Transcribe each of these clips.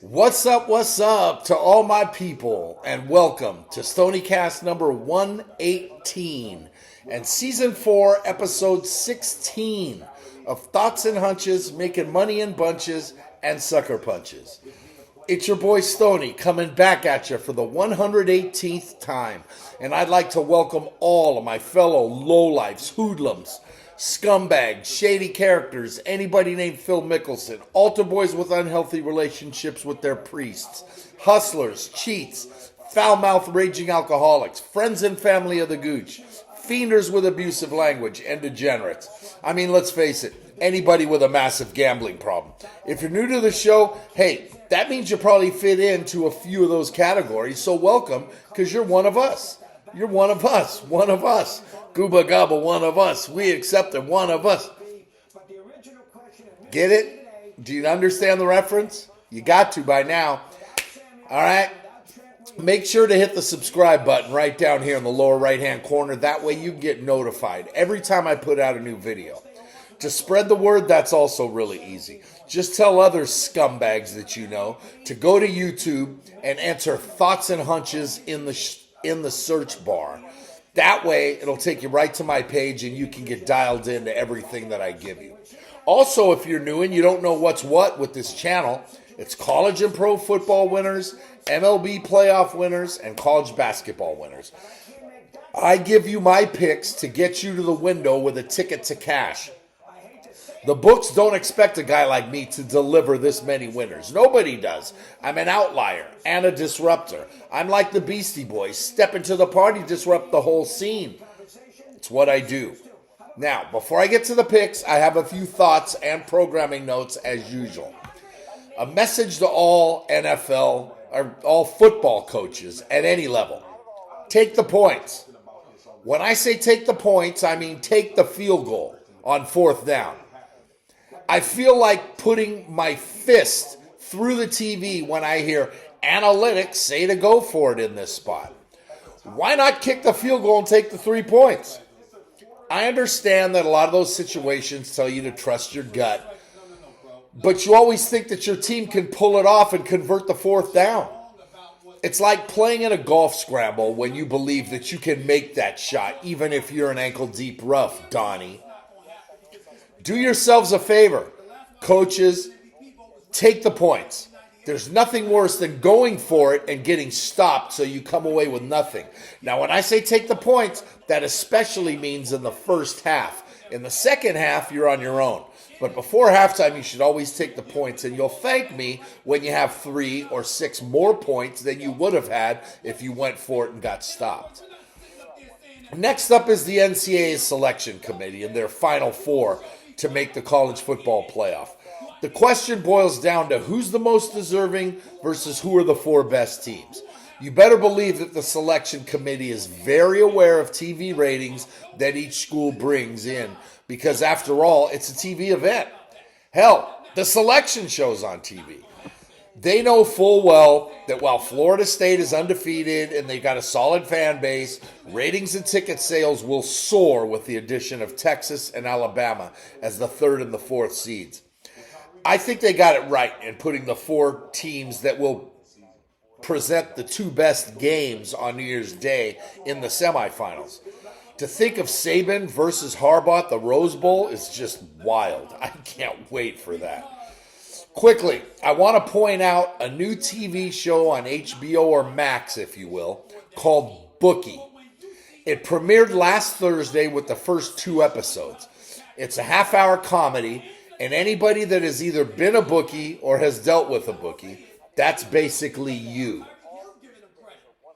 What's up to all my people, and welcome to Stoniecast number 118 and season 4, episode 16 of Thoughts and Hunches, making money in bunches and sucker punches. It's your boy Stony coming back at you for the 118th time, and I'd like to welcome all of my fellow lowlifes, hoodlums, scumbags, shady characters, anybody named Phil Mickelson, altar boys with unhealthy relationships with their priests, hustlers, cheats, foul-mouthed raging alcoholics, friends and family of the gooch, fienders with abusive language, and degenerates. I mean, let's face it, anybody with a massive gambling problem. If you're new to the show, hey, that means you probably fit into a few of those categories, so welcome, because you're one of us. You're one of us, one of us. Gooba Gabba, one of us. We accepted one of us. Get it? Do you understand the reference? You got to by now. All right? Make sure to hit the subscribe button right down here in the lower right-hand corner. That way you get notified every time I put out a new video. To spread the word, that's also really easy. Just tell other scumbags that you know to go to YouTube and enter Thoughts and Hunches in the search bar. That way, it'll take you right to my page and you can get dialed into everything that I give you. Also, if you're new and you don't know what's what with this channel, it's college and pro football winners, MLB playoff winners, and college basketball winners. I give you my picks to get you to the window with a ticket to cash. The books don't expect a guy like me to deliver this many winners. Nobody does. I'm an outlier and a disruptor. I'm like the Beastie Boys. Step into the party, disrupt the whole scene. It's what I do. Now, before I get to the picks, I have a few thoughts and programming notes as usual. A message to all NFL or all football coaches at any level. Take the points. When I say take the points, I mean take the field goal on 4th down. I feel like putting my fist through the TV when I hear analytics say to go for it in this spot. Why not kick the field goal and take the 3 points? I understand that a lot of those situations tell you to trust your gut, but you always think that your team can pull it off and convert the 4th down. It's like playing in a golf scramble when you believe that you can make that shot, even if you're an ankle-deep rough, Donnie. Do yourselves a favor. Coaches, take the points. There's nothing worse than going for it and getting stopped so you come away with nothing. Now, when I say take the points, that especially means in the first half. In the second half, you're on your own. But before halftime, you should always take the points, and you'll thank me when you have 3 or 6 more points than you would have had if you went for it and got stopped. Next up is the NCAA's selection committee and their final 4 to make the college football playoff. The question boils down to who's the most deserving versus who are the 4 best teams. You better believe that the selection committee is very aware of TV ratings that each school brings in, because after all, it's a TV event. Hell, the selection show's on TV. They know full well that while Florida State is undefeated and they've got a solid fan base, ratings and ticket sales will soar with the addition of Texas and Alabama as the 3rd and the 4th seeds. I think they got it right in putting the 4 teams that will present the 2 best games on New Year's Day in the semifinals. To think of Saban versus Harbaugh at the Rose Bowl is just wild. I can't wait for that. Quickly, I want to point out a new TV show on HBO or Max, if you will, called Bookie. It premiered last Thursday with the first 2 episodes. It's a half-hour comedy, and anybody that has either been a bookie or has dealt with a bookie, that's basically you.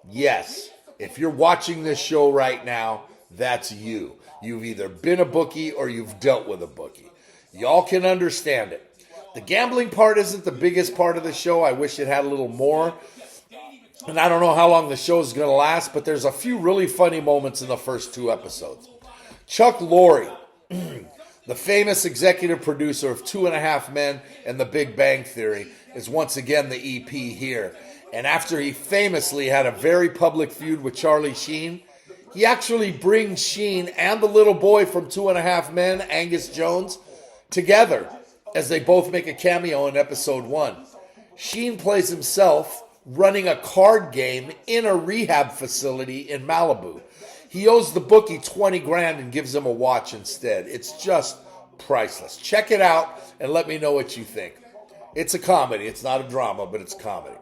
Yes, if you're watching this show right now, that's you. You've either been a bookie or you've dealt with a bookie. Y'all can understand it. The gambling part isn't the biggest part of the show. I wish it had a little more. And I don't know how long the show is going to last, but there's a few really funny moments in the first 2 episodes. Chuck Lorre, the famous executive producer of 2.5 Men and The Big Bang Theory, is once again the EP here. And after he famously had a very public feud with Charlie Sheen, he actually brings Sheen and the little boy from 2.5 Men, Angus Jones, together as they both make a cameo in episode 1. Sheen plays himself running a card game in a rehab facility in Malibu. He owes the bookie 20 grand and gives him a watch instead. It's just priceless. Check it out and let me know what you think. It's a comedy. It's not a drama, but it's a comedy.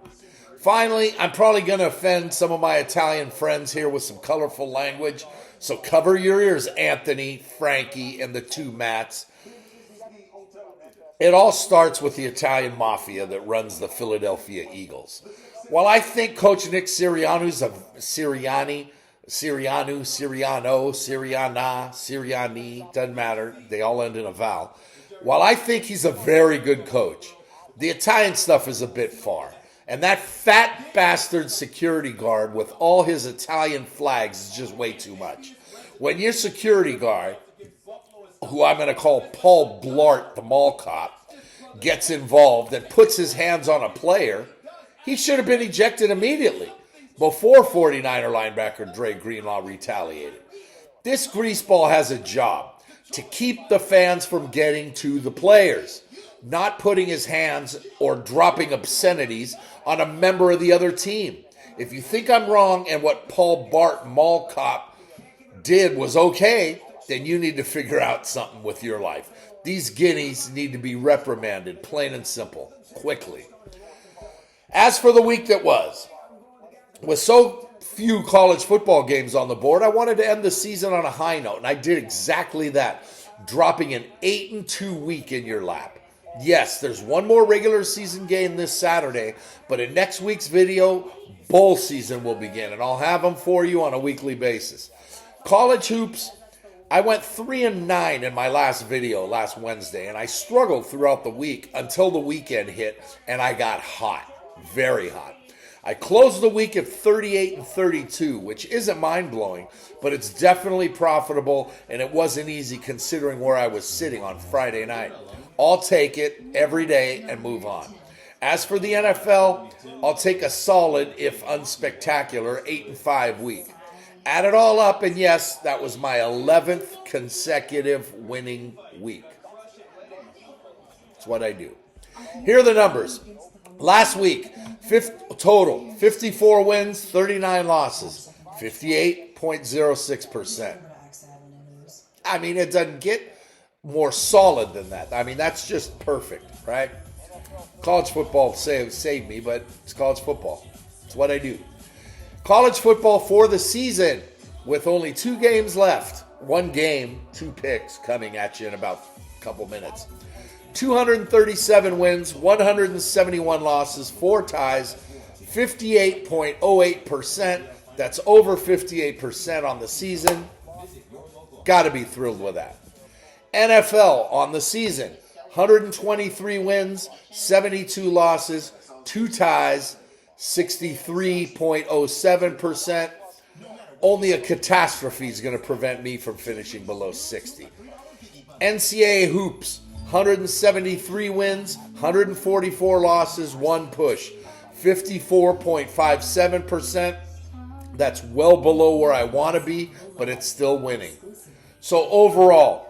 Finally, I'm probably going to offend some of my Italian friends here with some colorful language, so cover your ears, Anthony, Frankie, and the two Matts. It all starts with the Italian mafia that runs the Philadelphia Eagles. While I think Coach Nick Sirianni, doesn't matter, they all end in a vowel. While I think he's a very good coach, the Italian stuff is a bit far. And that fat bastard security guard with all his Italian flags is just way too much. When your security guard, who I'm going to call Paul Blart, the mall cop, gets involved and puts his hands on a player, he should have been ejected immediately before 49er linebacker Dre Greenlaw retaliated. This greaseball has a job to keep the fans from getting to the players, not putting his hands or dropping obscenities on a member of the other team. If you think I'm wrong and what Paul Blart mall cop did was okay, then you need to figure out something with your life. These guineas need to be reprimanded, plain and simple, quickly. As for the week that was, with so few college football games on the board, I wanted to end the season on a high note, and I did exactly that, dropping an 8-2 week in your lap. Yes, there's one more regular season game this Saturday, but in next week's video, bowl season will begin, and I'll have them for you on a weekly basis. College hoops, I went 3-9 in my last video last Wednesday, and I struggled throughout the week until the weekend hit, and I got hot, very hot. I closed the week at 38-32, which isn't mind-blowing, but it's definitely profitable, and it wasn't easy considering where I was sitting on Friday night. I'll take it every day and move on. As for the NFL, I'll take a solid, if unspectacular, 8-5 week. Add it all up, and yes, that was my 11th consecutive winning week. That's what I do. Here are the numbers. Last week, total 54 wins, 39 losses, 58.06%. I mean, it doesn't get more solid than that. I mean, that's just perfect, right? College football saved me, but it's college football. It's what I do. College football for the season with only 2 games left. 1 game, 2 picks coming at you in about a couple minutes. 237 wins, 171 losses, 4 ties, 58.08%. That's over 58% on the season. Got to be thrilled with that. NFL on the season, 123 wins, 72 losses, 2 ties, 63.07%. Only a catastrophe is going to prevent me from finishing below 60. NCAA hoops, 173 wins, 144 losses, 1 push, 54.57%. That's well below where I want to be, but it's still winning. So overall,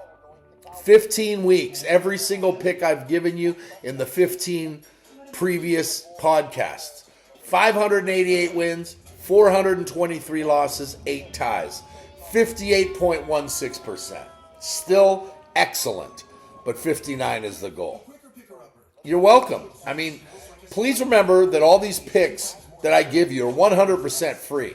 15 weeks, every single pick I've given you in the 15 previous podcasts. 588 wins, 423 losses, 8 ties. 58.16%. Still excellent, but 59 is the goal. You're welcome. I mean, please remember that all these picks that I give you are 100% free.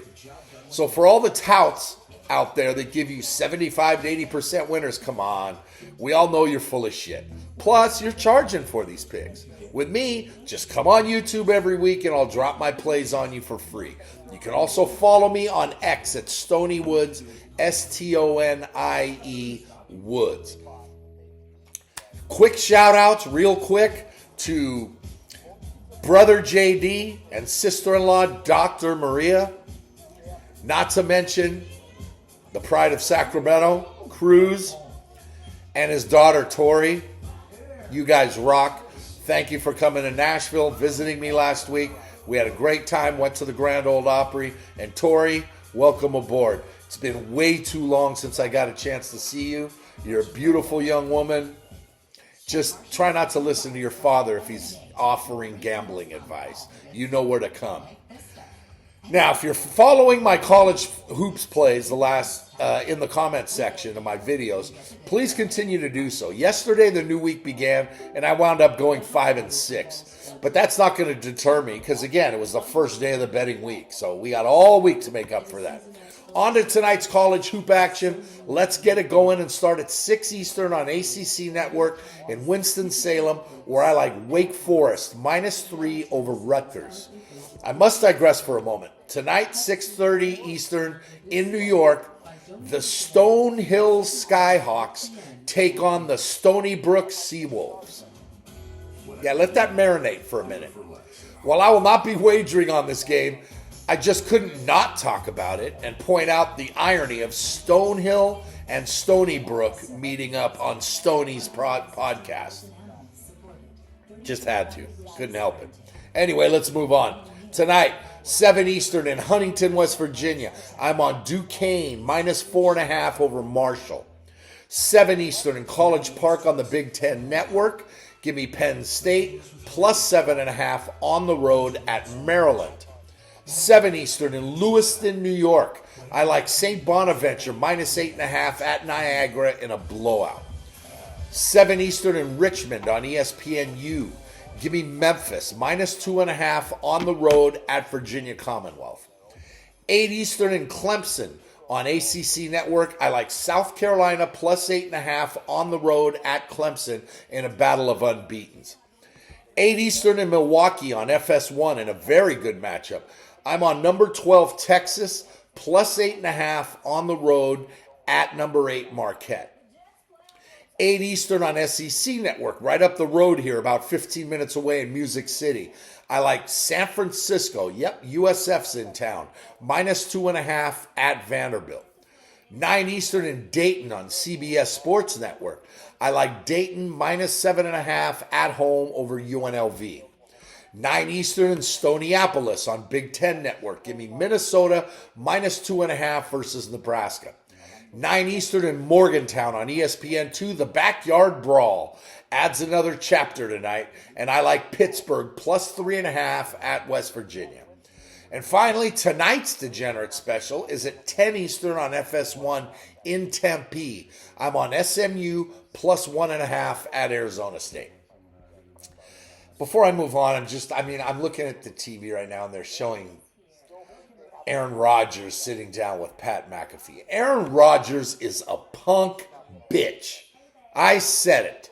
So for all the touts out there that give you 75 to 80% winners, come on. We all know you're full of shit. Plus, you're charging for these picks. With me, just come on YouTube every week and I'll drop my plays on you for free. You can also follow me on X at Stony Woods, STONIE Woods. Quick shout outs, real quick, to brother JD and sister-in-law Dr. Maria. Not to mention the pride of Sacramento, Cruz, and his daughter Tori. You guys rock. Thank you for coming to Nashville, visiting me last week. We had a great time, went to the Grand Ole Opry. And Tori, welcome aboard. It's been way too long since I got a chance to see you. You're a beautiful young woman. Just try not to listen to your father if he's offering gambling advice. You know where to come. Now, if you're following my college hoops plays in the comment section of my videos, please continue to do so. Yesterday, the new week began, and I wound up going 5-6. But that's not going to deter me because, again, it was the first day of the betting week. So we got all week to make up for that. On to tonight's college hoop action. Let's get it going and start at 6 Eastern on ACC Network in Winston-Salem, where I like Wake Forest, -3 over Rutgers. I must digress for a moment. Tonight, 6:30 Eastern in New York, the Stone Hill Skyhawks take on the Stony Brook Seawolves. Yeah, let that marinate for a minute. While I will not be wagering on this game, I just couldn't not talk about it and point out the irony of Stonehill and Stony Brook meeting up on Stoney's podcast. Just had to. Couldn't help it. Anyway, let's move on. Tonight, 7 Eastern in Huntington, West Virginia. I'm on Duquesne, -4.5 over Marshall. 7 Eastern in College Park on the Big Ten Network. Give me Penn State, +7.5 on the road at Maryland. 7 Eastern in Lewiston, New York. I like St. Bonaventure, -8.5 at Niagara in a blowout. 7 Eastern in Richmond on ESPNU. Give me Memphis, -2.5 on the road at Virginia Commonwealth. 8 Eastern in Clemson on ACC Network. I like South Carolina, +8.5 on the road at Clemson in a battle of unbeatens. 8 Eastern in Milwaukee on FS1 in a very good matchup. I'm on number 12 Texas, +8.5 on the road at number 8 Marquette. 8 Eastern on SEC Network, right up the road here, about 15 minutes away in Music City. I like San Francisco. Yep, USF's in town. -2.5 at Vanderbilt. 9 Eastern in Dayton on CBS Sports Network. I like Dayton, -7.5 at home over UNLV. 9 Eastern in Stoneapolis on Big Ten Network. Give me Minnesota, -2.5 versus Nebraska. 9 Eastern in Morgantown on ESPN2, the Backyard Brawl. Adds another chapter tonight, and I like Pittsburgh, +3.5 at West Virginia. And finally, tonight's Degenerate Special is at 10 Eastern on FS1 in Tempe. I'm on SMU, +1.5 at Arizona State. Before I move on, I'm looking at the TV right now, and they're showing Aaron Rodgers sitting down with Pat McAfee. Aaron Rodgers is a punk bitch. I said it.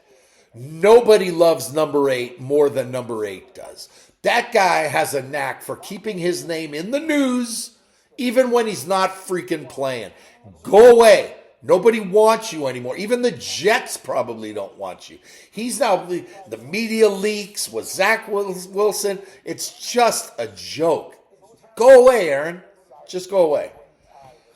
Nobody loves number 8 more than number 8 does. That guy has a knack for keeping his name in the news even when he's not freaking playing. Go away. Nobody wants you anymore. Even the Jets probably don't want you. He's now the media leaks with Zach Wilson. It's just a joke. Go away, Aaron. Just go away.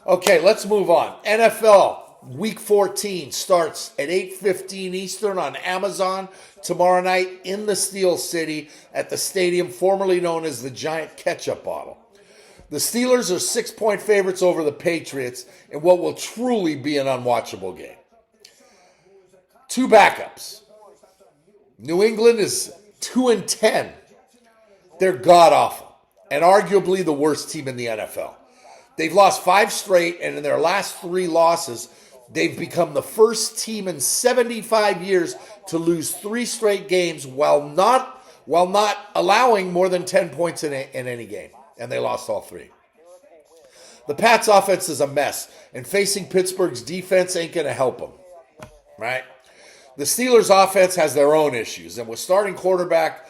Okay, let's move on. NFL Week 14 starts at 8:15 Eastern on Amazon tomorrow night in the Steel City at the stadium formerly known as the Giant Ketchup Bottle. The Steelers are 6-point favorites over the Patriots in what will truly be an unwatchable game. 2 backups. New England is 2-10. They're god-awful and arguably the worst team in the NFL. They've lost 5 straight, and in their last 3 losses, they've become the first team in 75 years to lose 3 straight games while not allowing more than 10 points in any game. And they lost all 3. The Pats' offense is a mess, and facing Pittsburgh's defense ain't going to help them, right? The Steelers' offense has their own issues, and with starting quarterback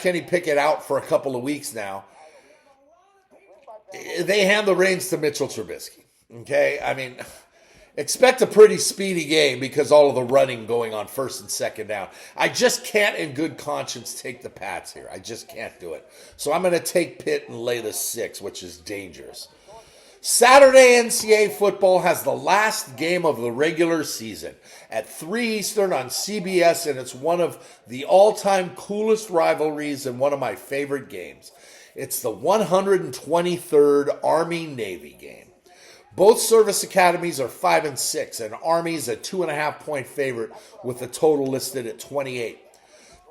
Kenny Pickett out for a couple of weeks now, they hand the reins to Mitchell Trubisky. Okay, I mean, expect a pretty speedy game because all of the running going on first and second down. I just can't in good conscience take the Pats here. I just can't do it. So I'm going to take Pitt and lay the 6, which is dangerous. Saturday NCAA football has the last game of the regular season at 3 Eastern on CBS, and it's one of the all-time coolest rivalries and one of my favorite games. It's the 123rd Army-Navy game. Both service academies are 5-6, and Army is a 2.5-point favorite with the total listed at 28.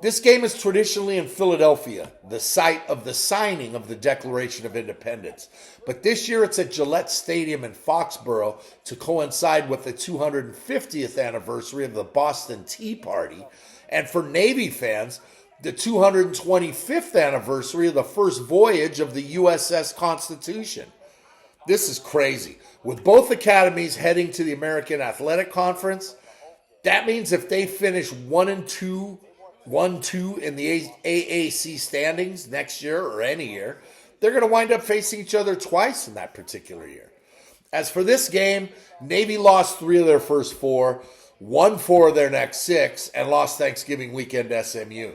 This game is traditionally in Philadelphia, the site of the signing of the Declaration of Independence. But this year it's at Gillette Stadium in Foxborough to coincide with the 250th anniversary of the Boston Tea Party. And for Navy fans, the 225th anniversary of the first voyage of the USS Constitution. This is crazy. With both academies heading to the American Athletic Conference, that means if they finish 1-2 in the AAC standings next year or any year, they're going to wind up facing each other twice in that particular year. As for this game, Navy lost 3 of their first 4, won 4 of their next 6, and lost Thanksgiving weekend to SMU.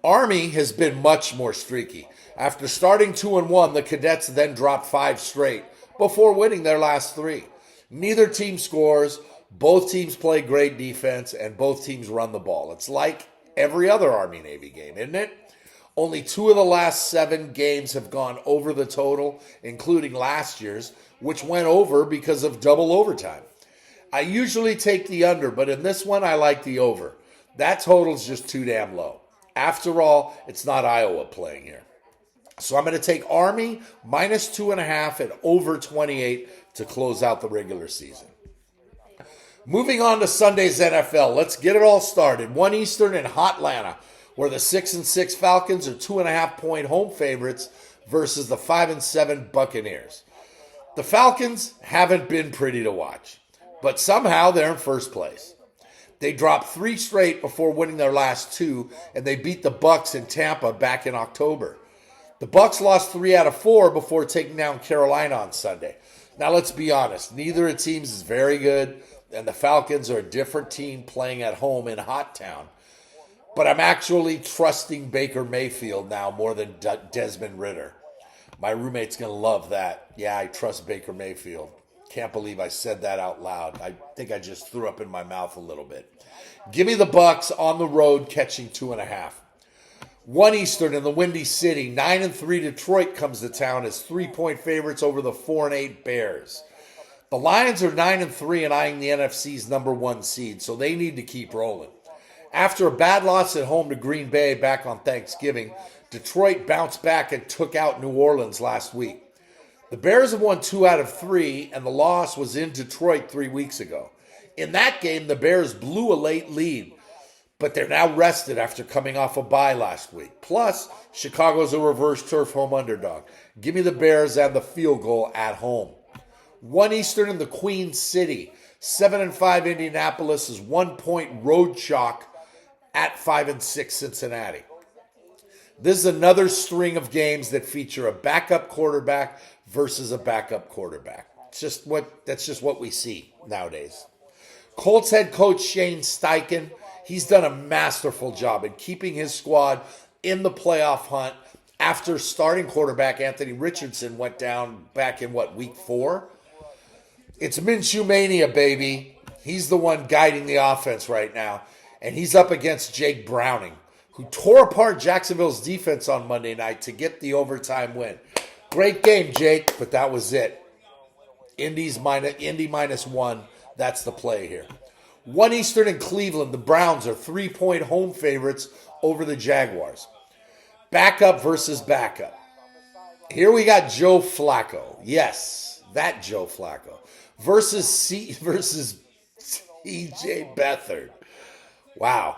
Army has been much more streaky. After starting 2-1, the Cadets then dropped 5 straight before winning their last 3. Neither team scores. Both teams play great defense, and both teams run the ball. It's like every other Army-Navy game, isn't it? Only 2 of the last 7 games have gone over the total, including last year's, which went over because of double overtime. I usually take the under, but in this one, I like the over. That total's just too damn low. After all, it's not Iowa playing here. So I'm going to take Army minus 2.5 and over 28 to close out the regular season. Moving on to Sunday's NFL, let's get it all started. 1 Eastern in Hotlanta, where the 6-6 Falcons are 2.5-point home favorites versus the 5-7 Buccaneers. The Falcons haven't been pretty to watch, but somehow they're in first place. They dropped 3 straight before winning their last 2, and they beat the Bucs in Tampa back in October. The Bucs lost 3 out of 4 before taking down Carolina on Sunday. Now let's be honest, neither of the teams is very good, and the Falcons are a different team playing at home in Hot Town. But I'm actually trusting Baker Mayfield now more than Desmond Ridder. My roommate's going to love that. Yeah, I trust Baker Mayfield. Can't believe I said that out loud. I think I just threw up in my mouth a little bit. Give me the Bucs on the road catching 2.5. 1 Eastern in the Windy City. 9-3 Detroit comes to town as 3-point favorites over the 4-8 Bears. The Lions are 9-3 and eyeing the NFC's number 1 seed, so they need to keep rolling. After a bad loss at home to Green Bay back on Thanksgiving, Detroit bounced back and took out New Orleans last week. The Bears have won 2 out of 3, and the loss was in Detroit 3 weeks ago. In that game, the Bears blew a late lead, but they're now rested after coming off a bye last week. Plus, Chicago's a reverse turf home underdog. Give me the Bears and the field goal at home. 1 Eastern in the Queen City. 7-5 Indianapolis is 1-point road chalk at 5-6 Cincinnati. This is another string of games that feature a backup quarterback versus a backup quarterback. That's just what we see nowadays. Colts head coach Shane Steichen, he's done a masterful job in keeping his squad in the playoff hunt after starting quarterback Anthony Richardson went down back in week 4? It's Minshew Mania, baby. He's the one guiding the offense right now, and he's up against Jake Browning, who tore apart Jacksonville's defense on Monday night to get the overtime win. Great game, Jake, but that was it. Indy minus 1. That's the play here. 1 Eastern in Cleveland. The Browns are 3-point home favorites over the Jaguars. Backup versus backup. Here we got Joe Flacco. Yes, that Joe Flacco. Versus CJ Beathard. Wow.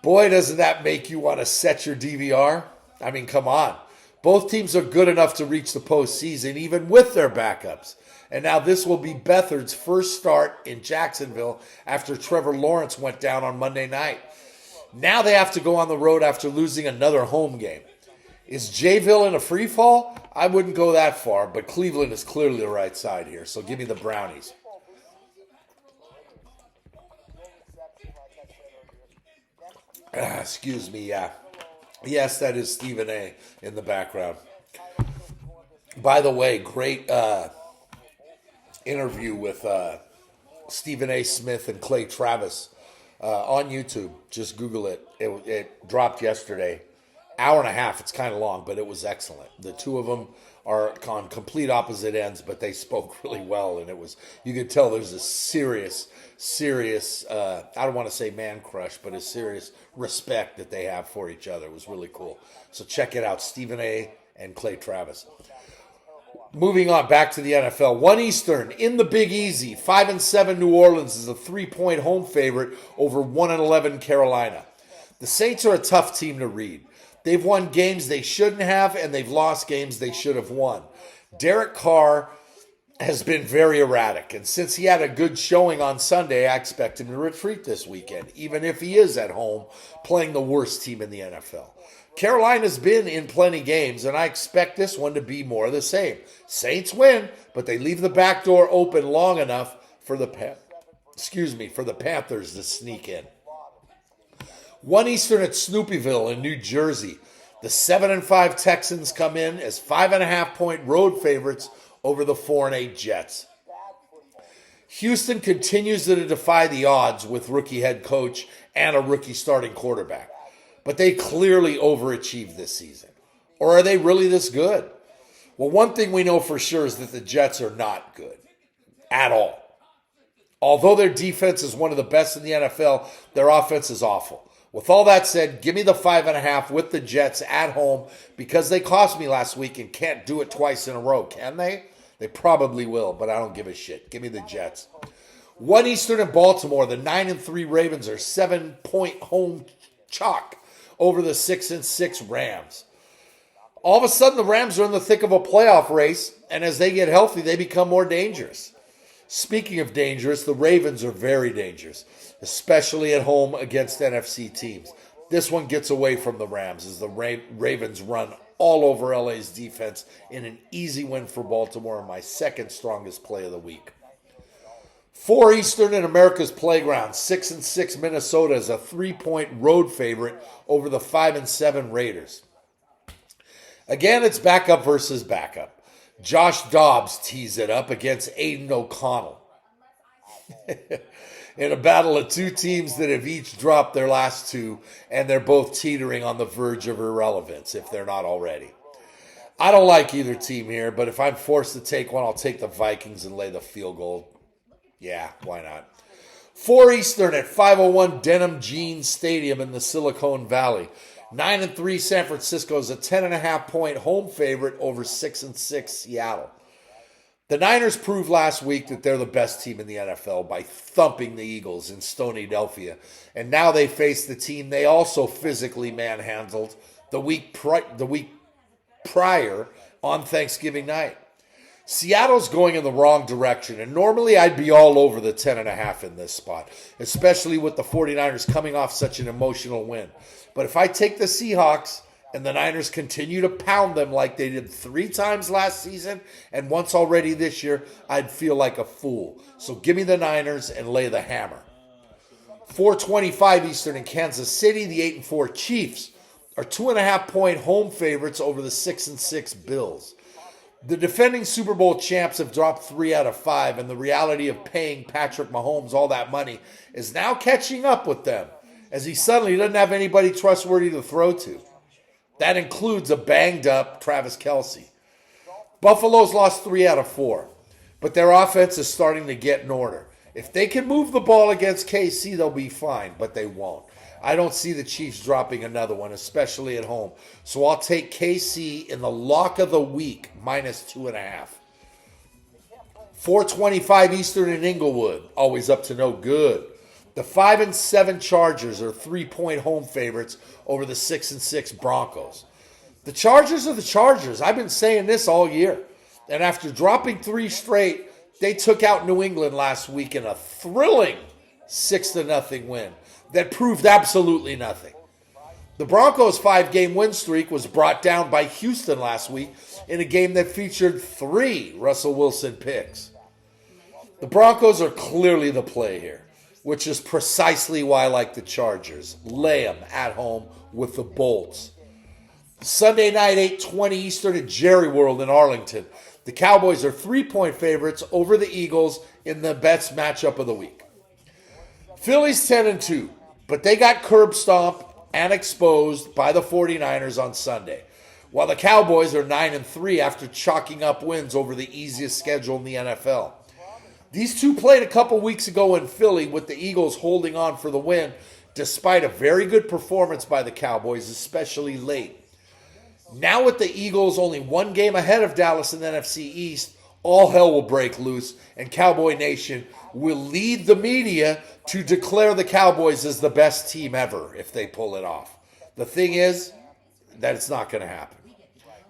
Boy, doesn't that make you want to set your DVR? I mean, come on. Both teams are good enough to reach the postseason, even with their backups. And now this will be Beathard's first start in Jacksonville after Trevor Lawrence went down on Monday night. Now they have to go on the road after losing another home game. Is Jayville in a free fall? I wouldn't go that far, but Cleveland is clearly the right side here, so give me the Brownies. Excuse me, yeah. Yes, that is Stephen A. in the background. By the way, great interview with Stephen A. Smith and Clay Travis on YouTube. Just Google it. It dropped yesterday. Hour and a half. It's kind of long, but it was excellent. The two of them are on complete opposite ends, but they spoke really well, and you could tell there's a serious, I don't want to say man crush, but a serious respect that they have for each other. It was really cool. So check it out, Stephen A. and Clay Travis. Moving on, back to the NFL. 1 Eastern in the Big Easy. 5-7 New Orleans is a 3-point home favorite over 1-11 Carolina. The Saints are a tough team to read. They've won games they shouldn't have, and they've lost games they should have won. Derek Carr has been very erratic, and since he had a good showing on Sunday, I expect him to retreat this weekend, even if he is at home playing the worst team in the NFL. Carolina's been in plenty games, and I expect this one to be more of the same. Saints win, but they leave the back door open long enough for the Panthers to sneak in. 1 Eastern at Snoopyville in New Jersey. The 7-5 Texans come in as 5.5-point road favorites over the 4-8 Jets. Houston continues to defy the odds with rookie head coach and a rookie starting quarterback. But they clearly overachieved this season. Or are they really this good? Well, one thing we know for sure is that the Jets are not good at all. Although their defense is one of the best in the NFL, their offense is awful. With all that said, give me the 5.5 with the Jets at home because they cost me last week and can't do it twice in a row, can they? They probably will, but I don't give a shit. Give me the Jets. 1 Eastern in Baltimore, the 9-3 Ravens are 7-point home chalk over the 6-6 Rams. All of a sudden, the Rams are in the thick of a playoff race, and as they get healthy, they become more dangerous. Speaking of dangerous, the Ravens are very dangerous, especially at home against NFC teams. This one gets away from the Rams as the Ravens run all over LA's defense in an easy win for Baltimore and my second strongest play of the week. 4 Eastern in America's Playground, 6-6 Minnesota is a 3-point road favorite over the 5-7 Raiders. Again, it's backup versus backup. Josh Dobbs tees it up against Aiden O'Connell. In a battle of two teams that have each dropped their last two, and they're both teetering on the verge of irrelevance, if they're not already. I don't like either team here, but if I'm forced to take one, I'll take the Vikings and lay the field goal. Yeah, why not? 4 Eastern at 501 Denim Jeans Stadium in the Silicon Valley. 9-3 San Francisco is a 10.5-point home favorite over 6-6 Seattle. The Niners proved last week that they're the best team in the NFL by thumping the Eagles in Stoniecast, and now they face the team they also physically manhandled the week prior on Thanksgiving night. Seattle's going in the wrong direction, and normally I'd be all over the 10.5 in this spot, especially with the 49ers coming off such an emotional win. But if I take the Seahawks and the Niners continue to pound them like they did 3 times last season and once already this year, I'd feel like a fool. So give me the Niners and lay the hammer. 4:25 Eastern in Kansas City, the 8-4 Chiefs are 2.5-point home favorites over the 6-6 Bills. The defending Super Bowl champs have dropped 3 out of 5, and the reality of paying Patrick Mahomes all that money is now catching up with them, as he suddenly doesn't have anybody trustworthy to throw to. That includes a banged-up Travis Kelce. Buffalo's lost 3 out of 4, but their offense is starting to get in order. If they can move the ball against KC, they'll be fine, but they won't. I don't see the Chiefs dropping another one, especially at home. So I'll take KC in the lock of the week, -2.5. 4:25 Eastern in Inglewood, always up to no good. The 5-7 Chargers are 3-point home favorites over the 6-6 Broncos. The Chargers are the Chargers. I've been saying this all year. And after dropping 3 straight, they took out New England last week in a thrilling 6-0 win that proved absolutely nothing. The Broncos' 5-game win streak was brought down by Houston last week in a game that featured 3 Russell Wilson picks. The Broncos are clearly the play here, which is precisely why I like the Chargers. Lay them at home with the Bolts. Sunday night, 8:20 Eastern at Jerry World in Arlington. The Cowboys are 3-point favorites over the Eagles in the best matchup of the week. Philly's 10-2, but they got curb stomped and exposed by the 49ers on Sunday. while the Cowboys are 9-3 after chalking up wins over the easiest schedule in the NFL. These two played a couple weeks ago in Philly with the Eagles holding on for the win despite a very good performance by the Cowboys, especially late. Now with the Eagles only one game ahead of Dallas in the NFC East, all hell will break loose and Cowboy Nation will lead the media to declare the Cowboys as the best team ever if they pull it off. The thing is that it's not going to happen.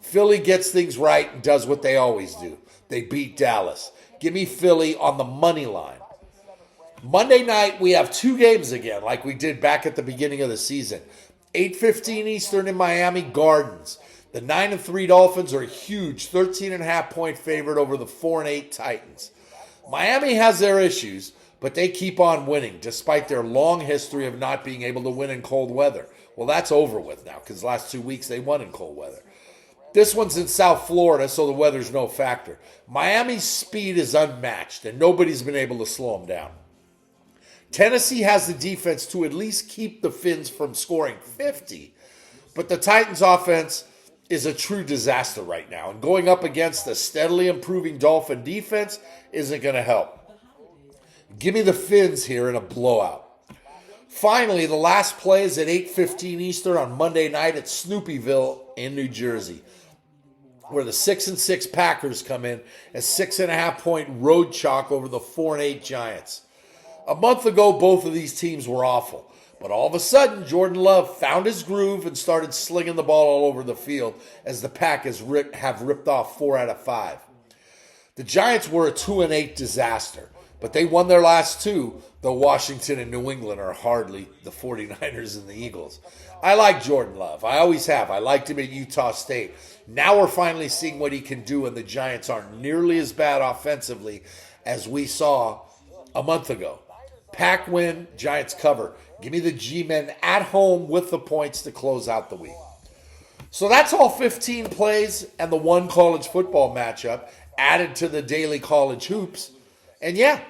Philly gets things right and does what they always do. They beat Dallas. Give me Philly on the money line. Monday night, we have two games again, like we did back at the beginning of the season. 8:15 Eastern in Miami Gardens. The 9-3 Dolphins are a huge 13.5-point favorite over the 4-8 Titans. Miami has their issues, but they keep on winning, despite their long history of not being able to win in cold weather. Well, that's over with now, because the last 2 weeks they won in cold weather. This one's in South Florida, so the weather's no factor. Miami's speed is unmatched, and nobody's been able to slow them down. Tennessee has the defense to at least keep the Fins from scoring 50, but the Titans' offense is a true disaster right now, and going up against a steadily improving Dolphin defense isn't going to help. Give me the Fins here in a blowout. Finally, the last play is at 8:15 Eastern on Monday night at Snoopyville in New Jersey, where the 6-6 Packers come in as 6.5-point road chalk over the 4-8 Giants. A month ago, both of these teams were awful. But all of a sudden, Jordan Love found his groove and started slinging the ball all over the field as the Packers have ripped off 4 out of 5. The Giants were a 2-8 disaster, but they won their last two, though Washington and New England are hardly the 49ers and the Eagles. I like Jordan Love. I always have. I liked him at Utah State. Now we're finally seeing what he can do, and the Giants aren't nearly as bad offensively as we saw a month ago. Pack win, Giants cover. Give me the G-Men at home with the points to close out the week. So that's all 15 plays and the one college football matchup added to the daily college hoops. And yeah,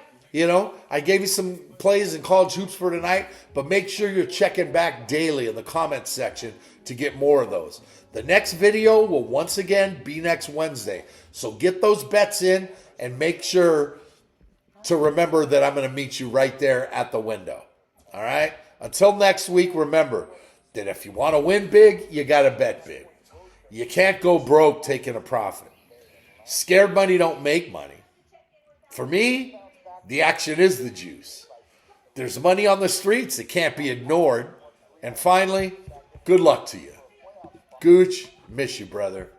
I gave you some plays in college hoops for tonight, but make sure you're checking back daily in the comments section to get more of those. The next video will once again be next Wednesday. So get those bets in and make sure to remember that I'm going to meet you right there at the window. All right? Until next week, remember that if you want to win big, you got to bet big. You can't go broke taking a profit. Scared money don't make money. For me, the action is the juice. There's money on the streets. It can't be ignored. And finally, good luck to you. Gooch, miss you, brother.